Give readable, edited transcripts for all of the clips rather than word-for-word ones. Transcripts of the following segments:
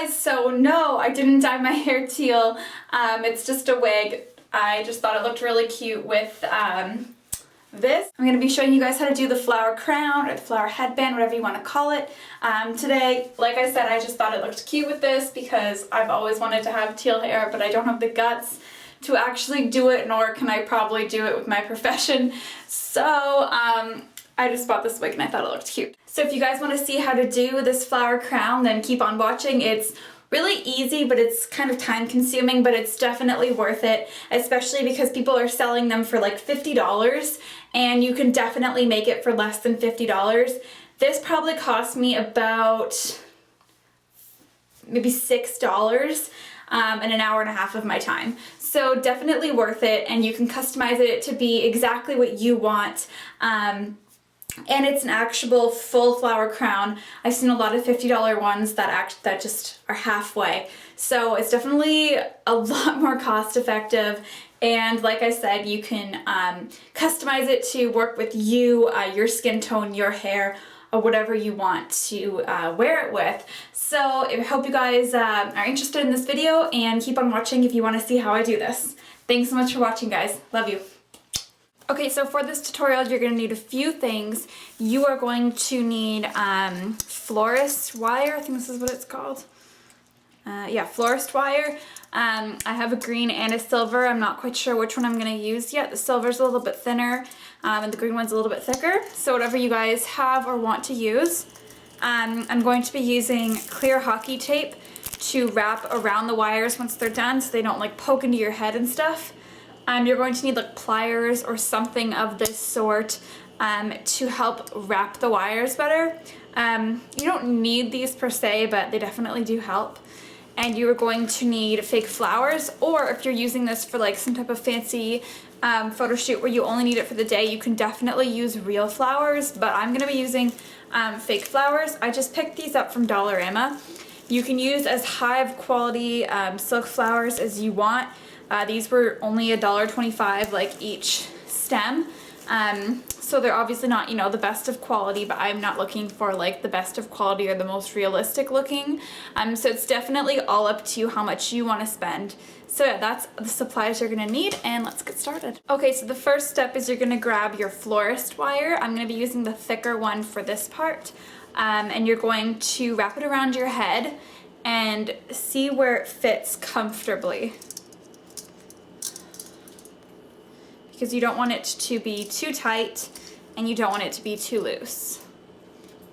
guys, so no, I didn't dye my hair teal. It's just a wig. I just thought it looked really cute with this. I'm going to be showing you guys how to do the flower crown or the flower headband, whatever you want to call it. Today, like I said, I just thought it looked cute with this because I've always wanted to have teal hair, but I don't have the guts to actually do it, nor can I probably do it with my profession. So I just bought this wig and I thought it looked cute. So if you guys want to see how to do this flower crown, then keep on watching. It's really easy, but it's kind of time consuming, but it's definitely worth it, especially because people are selling them for like $50 and you can definitely make it for less than $50. This probably cost me about maybe $6 in an hour and a half of my time. So definitely worth it, and you can customize it to be exactly what you want. And it's an actual full flower crown. I've seen a lot of $50 ones that just are halfway. So it's definitely a lot more cost effective. And like I said, you can customize it to work with you, your skin tone, your hair, or whatever you want to wear it with. So I hope you guys are interested in this video and keep on watching if you want to see how I do this. Thanks so much for watching, guys. Love you. Okay, so for this tutorial, you're going to need a few things. You are going to need florist wire. I think this is what it's called. Yeah, florist wire. I have a green and a silver. I'm not quite sure which one I'm going to use yet. The silver's a little bit thinner, and the green one's a little bit thicker. So whatever you guys have or want to use. I'm going to be using clear hockey tape to wrap around the wires once they're done so they don't like poke into your head and stuff. You're going to need like pliers or something of this sort to help wrap the wires better. You don't need these per se, but they definitely do help. And you are going to need fake flowers, or if you're using this for like some type of fancy photo shoot where you only need it for the day, you can definitely use real flowers, but I'm going to be using fake flowers. I just picked these up from Dollarama. You can use as high of quality silk flowers as you want. These were only $1.25 like each stem. So they're obviously not, you know, the best of quality, but I'm not looking for like the best of quality or the most realistic looking. So it's definitely all up to you how much you want to spend. So yeah, that's the supplies you're gonna need, and let's get started. Okay, so the first step is you're gonna grab your florist wire. I'm gonna be using the thicker one for this part. And you're going to wrap it around your head and see where it fits comfortably. Because you don't want it to be too tight and you don't want it to be too loose.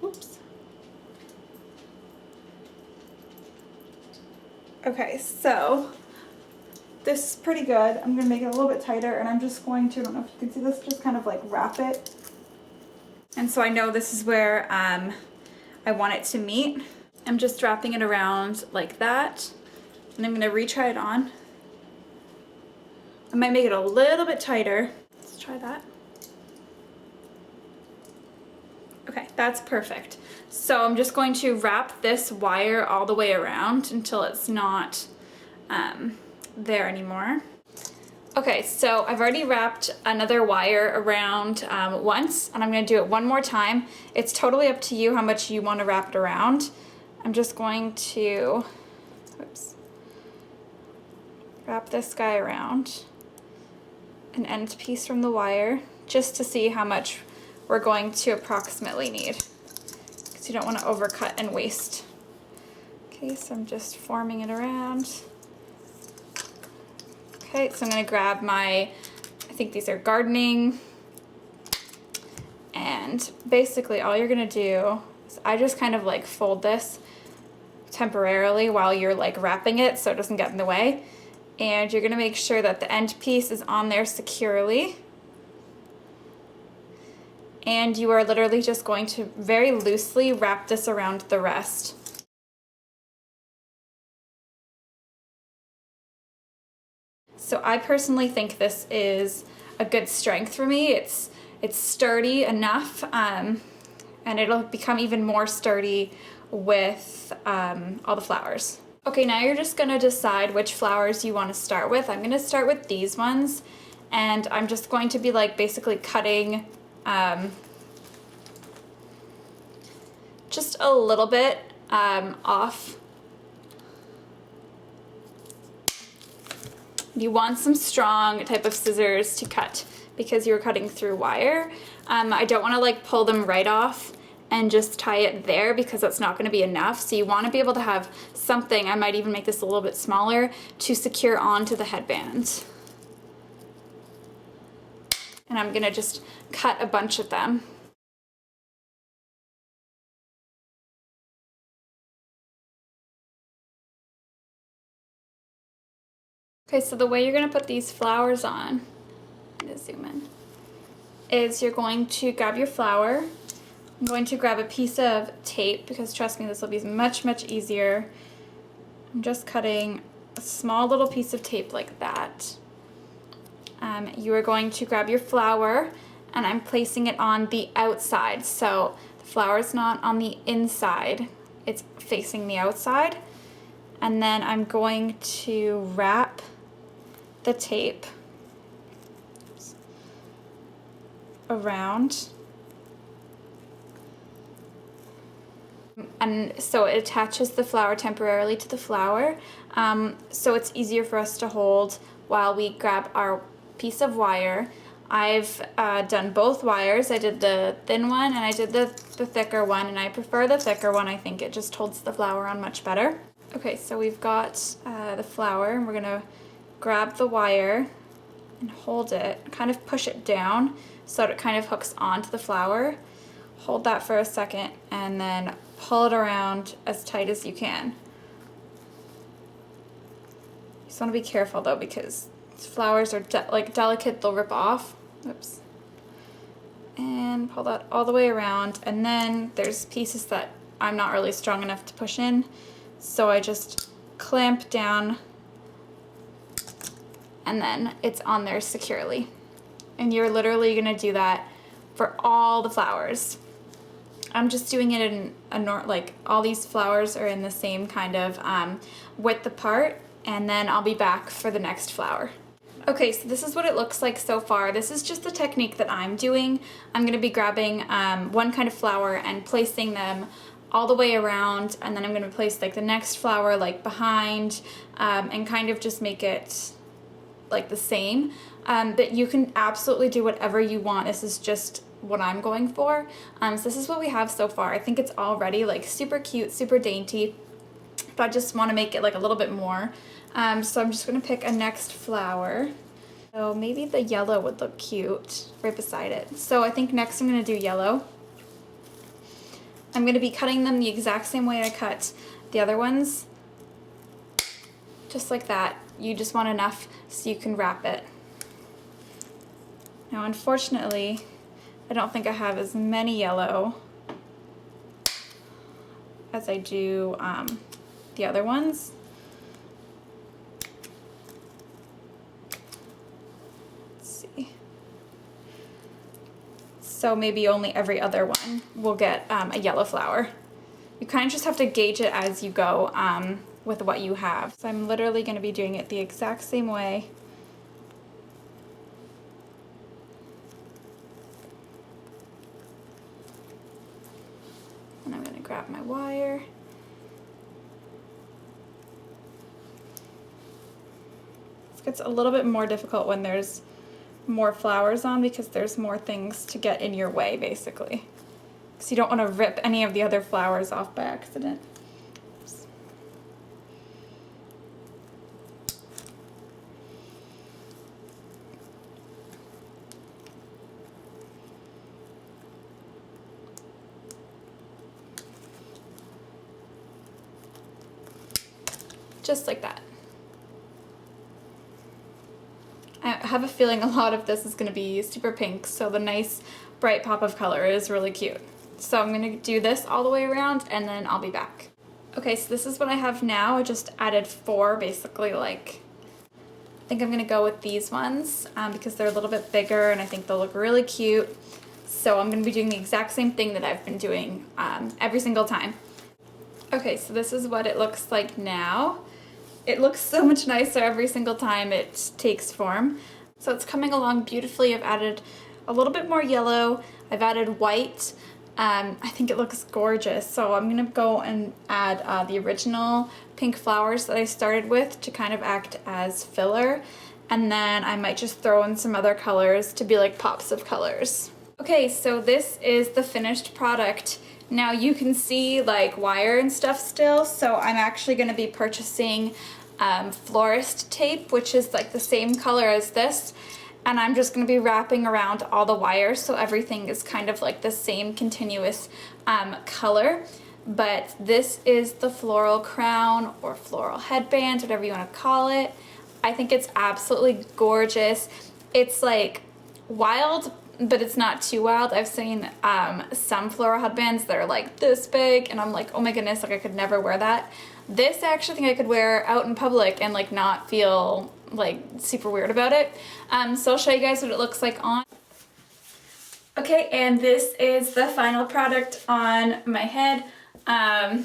Oops. Okay, so this is pretty good. I'm gonna make it a little bit tighter, and I'm just going to, I don't know if you can see this, just kind of like wrap it. And so I know this is where I want it to meet. I'm just wrapping it around like that, and I'm gonna retry it on. I might make it a little bit tighter. Let's try that. Okay, that's perfect. So I'm just going to wrap this wire all the way around until it's not there anymore. Okay, so I've already wrapped another wire around once, and I'm going to do it one more time. It's totally up to you how much you want to wrap it around. I'm just going to wrap this guy around an end piece from the wire just to see how much we're going to approximately need, because you don't want to overcut and waste. Okay, so I'm just forming it around. Okay, so I'm going to grab my, I think these are gardening, and basically all you're going to do is I just kind of like fold this temporarily while you're like wrapping it so it doesn't get in the way. And you're going to make sure that the end piece is on there securely. And you are literally just going to very loosely wrap this around the rest. So I personally think this is a good strength for me. It's sturdy enough, and it'll become even more sturdy with all the flowers. Okay, now you're just gonna decide which flowers you want to start with. I'm gonna start with these ones, and I'm just going to be like basically cutting just a little bit off You want some strong type of scissors to cut because you're cutting through wire. I don't want to like pull them right off and just tie it there because that's not going to be enough. So you want to be able to have something, I might even make this a little bit smaller, to secure onto the headband. And I'm going to just cut a bunch of them. Okay, so the way you're going to put these flowers on, I'm going to zoom in, is you're going to grab your flower. I'm going to grab a piece of tape because trust me, this will be much, much easier. I'm just cutting a small little piece of tape like that. You are going to grab your flower and I'm placing it on the outside. So the flower is not on the inside, it's facing the outside. And then I'm going to wrap the tape around, and so it attaches the flower temporarily to the flower, so it's easier for us to hold while we grab our piece of wire. I've done both wires. I did the thin one and I did the thicker one, and I prefer the thicker one. I think it just holds the flower on much better. Okay, so we've got the flower, and we're gonna grab the wire and hold it, kind of push it down so that it kind of hooks onto the flower. Hold that for a second and then pull it around as tight as you can. You just want to be careful though, because flowers are delicate, they'll rip off. Oops. And pull that all the way around, and then there's pieces that I'm not really strong enough to push in, so I just clamp down and then it's on there securely. And you're literally gonna do that for all the flowers. I'm just doing it in like all these flowers are in the same kind of width apart, and then I'll be back for the next flower. Okay, so this is what it looks like so far. This is just the technique that I'm doing. I'm gonna be grabbing one kind of flower and placing them all the way around, and then I'm gonna place like the next flower like behind, and kind of just make it like the same. But you can absolutely do whatever you want. This is just what I'm going for. So this is what we have so far. I think it's already like super cute, super dainty, but I just want to make it like a little bit more. So I'm just going to pick a next flower. So maybe the yellow would look cute right beside it. So I think next I'm going to do yellow. I'm going to be cutting them the exact same way I cut the other ones. Just like that. You just want enough so you can wrap it. Now unfortunately, I don't think I have as many yellow as I do the other ones. Let's see. So maybe only every other one will get a yellow flower. You kind of just have to gauge it as you go with what you have. So I'm literally going to be doing it the exact same way. And I'm going to grab my wire. This gets a little bit more difficult when there's more flowers on because there's more things to get in your way basically. Because you don't want to rip any of the other flowers off by accident. Oops. Just like that. I have a feeling a lot of this is going to be super pink, so the nice bright pop of color is really cute. So I'm going to do this all the way around and then I'll be back. Okay, so this is what I have now. I just added 4 basically, like, I think I'm going to go with these ones because they're a little bit bigger and I think they'll look really cute. So I'm going to be doing the exact same thing that I've been doing every single time. Okay, so this is what it looks like now. It looks so much nicer every single time it takes form. So it's coming along beautifully. I've added a little bit more yellow. I've added white. I think it looks gorgeous. So I'm gonna go and add the original pink flowers that I started with to kind of act as filler. And then I might just throw in some other colors to be like pops of colors. Okay, so this is the finished product. Now you can see like wire and stuff still, so I'm actually gonna be purchasing florist tape, which is like the same color as this. And I'm just going to be wrapping around all the wires so everything is kind of like the same continuous color. But this is the floral crown or floral headband, whatever you want to call it. I think it's absolutely gorgeous. It's like wild, but it's not too wild. I've seen some floral headbands that are like this big and I'm like, oh my goodness, like I could never wear that. This I actually think I could wear out in public and like not feel like super weird about it. So I'll show you guys what it looks like on. Okay, and this is the final product on my head. I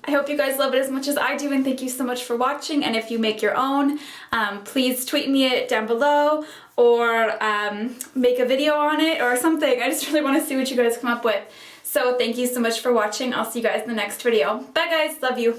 hope you guys love it as much as I do, and thank you so much for watching. And if you make your own, please tweet me it down below or make a video on it or something. I just really want to see what you guys come up with. So thank you so much for watching. I'll see you guys in the next video. Bye guys, love you.